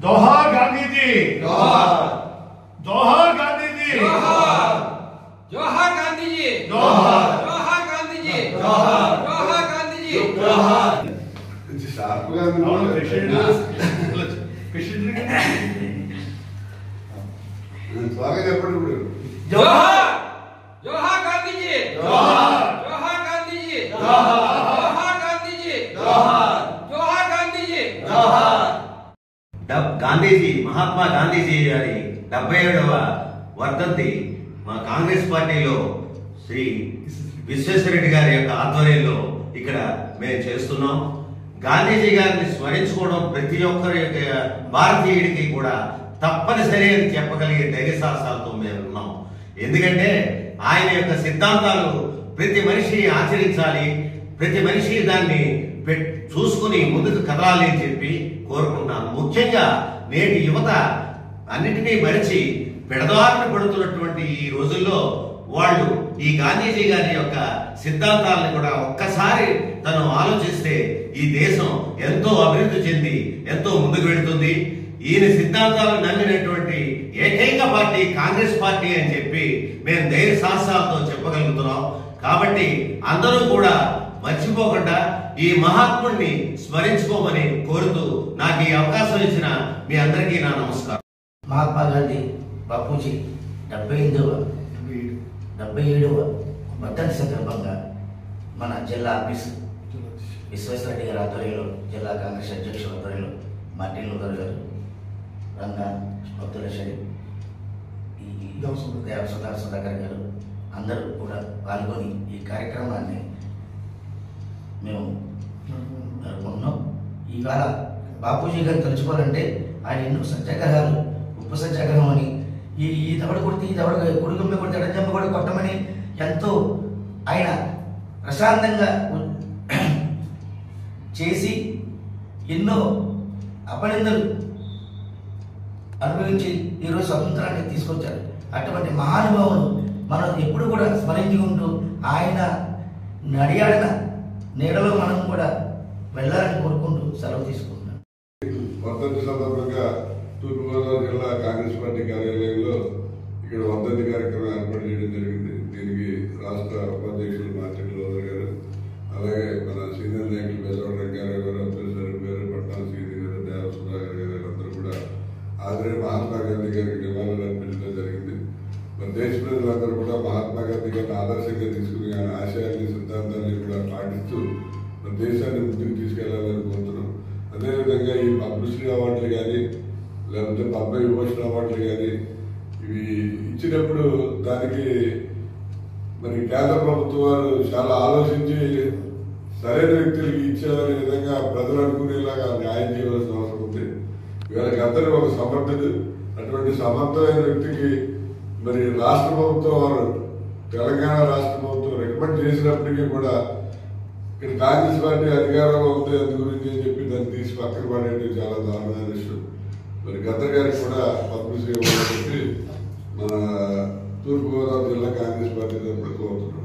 जोहार गांधी जी, जोहार जोहार गांधी जी, जोहार जोहार गांधी जी, जोहार जोहार गांधी जी, जोहार जोहार गांधी जी, जोहार जोहार जोहार गांधी जी, जोहार जोहार गांधी जी, जोहार गांधी जी, जोहार जोहार गांधी जी, जोहार। గాంధీజీ మహాత్మా గాంధీజీ గారి 77వ వర్ధంతి మా కాంగ్రెస్ పార్టీలో శ్రీ విశ్వేశ్వరరెడ్డి గారి యొక్క ఆధ్వర్యంలో ఇక్కడ మేము చేస్తున్నాం. గాంధీజీ గారిని స్మరించుకోవడం ప్రతి ఒక్కరి భారతీయుడికి కూడా తప్పనిసరి అని చెప్పగలిగే ధైర్య సాహసాలతో మేము ఉన్నాం. ఎందుకంటే ఆయన యొక్క సిద్ధాంతాలు ప్రతి మనిషి ఆచరించాలి, ప్రతి మనిషి దాన్ని చూసుకుని ముందుకు కదలాలి అని చెప్పి కోరుకుంటున్నాను. ముఖ్యంగా నేటి యువత అన్నిటినీ మరిచి పెడదారిన పడుతున్నటువంటి ఈ రోజుల్లో వాళ్ళు ఈ గాంధీజీ గారి యొక్క సిద్ధాంతాలను కూడా ఒక్కసారి తను ఆలోచిస్తే ఈ దేశం ఎంతో అభివృద్ధి చెంది ఎంతో ముందుకు వెళుతుంది. ఈయన సిద్ధాంతాలను నమ్మినటువంటి ఏకైక పార్టీ కాంగ్రెస్ పార్టీ అని చెప్పి మేము ధైర్య సాహసాలతో చెప్పగలుగుతున్నాం. కాబట్టి అందరూ కూడా మర్చిపోకుండా ఈ మహాత్ముడిని స్మరించుకోమని కోరుతూ నాకు ఈ అవకాశం ఇచ్చిన మీ అందరికీ నా నమస్కారం. మహాత్మా గాంధీ బాపూజీ 77వ వర్ధంతి సందర్భంగా మన జిల్లా ఆఫీసు విశ్వేశ్వరరెడ్డి గారి ఆధ్వర్యంలో, జిల్లా కాంగ్రెస్ అధ్యక్షుల ఆధ్వర్యంలో మార్టిన్ లూథర్ గారు, రంగా అబ్దుల్ షరీఫ్, ఈ సుధాకర్ గారు అందరూ కూడా పాల్గొని ఈ కార్యక్రమాన్ని మేము జరుపుకుంటున్నాం. ఇవాళ బాపూజీ గారిని తలుచుకోవాలంటే ఆయన ఎన్నో సత్యాగ్రహాలు, ఉప్పు సత్యాగ్రహం అని, ఈ దవడ కొడితే ఈ దవడ కొడుకుమ్మ కొడితే ఎడజమ్మ కూడా కొట్టమని ఎంతో ఆయన ప్రశాంతంగా చేసి ఎన్నో అపనిందలు అనుభవించి ఈరోజు స్వతంత్రాన్ని తీసుకొచ్చారు. అటువంటి మహానుభావులు మనం ఎప్పుడు కూడా స్మరించుకుంటూ ఆయన నడియాడిన నీడలో మనం కూడా వెళ్ళాలని కోరుకుంటూ సెలవు తీసుకుంటున్నాం. వర్ధంతి సందర్భంగా తూర్పుగోదావరి జిల్లా కాంగ్రెస్ పార్టీ కార్యాలయంలో ఇక్కడ వర్ధంతి కార్యక్రమం ఏర్పాటు చేయడం జరిగింది. దీనికి రాష్ట్ర ఉపాధ్యక్షులు మార్టిన్ లూథర్ గారు, అలాగే మన సీనియర్ నాయకులు బెజవాడ రంగారావు గారు, అబ్దుల్ షరీఫ్ గారు, పట్నాల సీని గారు, దేవ సుధాకర్ గారు అందరూ కూడా ఆదరణ మహాత్మా గాంధీ గారికి నివాళులు అర్పించడం జరిగింది. మన దేశ ప్రజలందరూ కూడా మహాత్మా గాంధీ గారిని ఆదర్శంగా తీసుకుని ఆయన ఆశయాన్ని, సిద్ధాంతాన్ని కూడా పాటిస్తూ మన దేశాన్ని ముందుకు తీసుకెళ్లాలని కోరుతున్నాం. అదేవిధంగా ఈ పద్మశ్రీ అవార్డులు కానీ లేకపోతే పద్మవిభూషణ అవార్డులు కానీ ఇవి ఇచ్చినప్పుడు దానికి మరి కేంద్ర ప్రభుత్వం వారు చాలా ఆలోచించి సరైన వ్యక్తులకి ఇచ్చేదనే విధంగా ప్రజలు అనుకునేలాగా న్యాయం చేయవలసిన అవసరం ఉంది. వీళ్ళకి అందరూ ఒక సమర్థుడు, అటువంటి సమర్థమైన వ్యక్తికి మరి రాష్ట్ర ప్రభుత్వం వారు, తెలంగాణ రాష్ట్ర ప్రభుత్వం రికమెండ్ చేసినప్పటికీ కూడా ఇక్కడ కాంగ్రెస్ పార్టీ అధికారంలో ఉంది, అందు గురించి అని చెప్పి దాన్ని తీసి పక్కన పడేది చాలా దారుణమైన విషయం. మరి గద్దర్ గారికి కూడా పద్మశ్రీ చెప్పి మన తూర్పుగోదావరి జిల్లా కాంగ్రెస్ పార్టీ తరఫున కోరుతున్నాం.